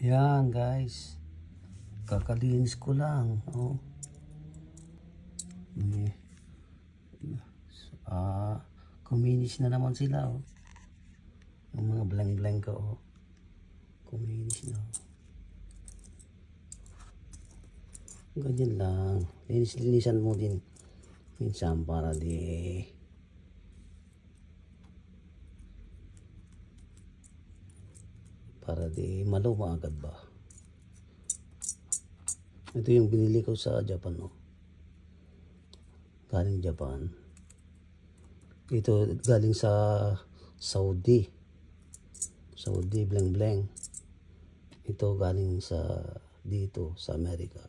Yan guys, kakalinis ko lang. Oh. Kuminis na naman sila. Oh. Yung mga blank ko. Oh. Kuminis na. Ganyan lang. Linis-linisan mo din minsan para di maluma agad ba. Ito yung binili ko sa Japan. Oh. Galing Japan. Ito galing sa Saudi blank. Ito galing sa dito sa Amerika.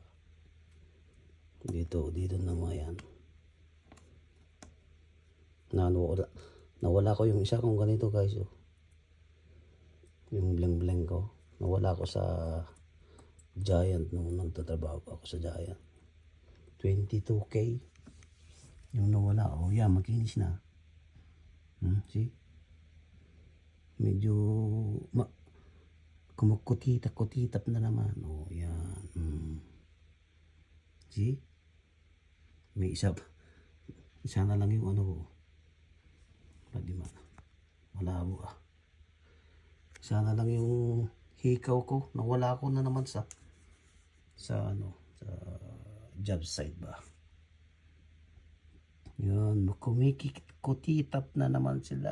Dito naman yan. Nawala ko yung isa kong ganito guys. Oh. Yung blank ko. Nawala ko sa Giant nung nagtatrabaho ako sa Giant. 22K yung nawala. Oh yan, makinis na. See? Medyo kumukutitap na naman. Oh yan. See? May isa na lang yung ano ko. Pwede malabo ah. Isa na lang yung hikaw ko. Nawala ko na naman sa job site ba. Yan, kumikitap na naman sila.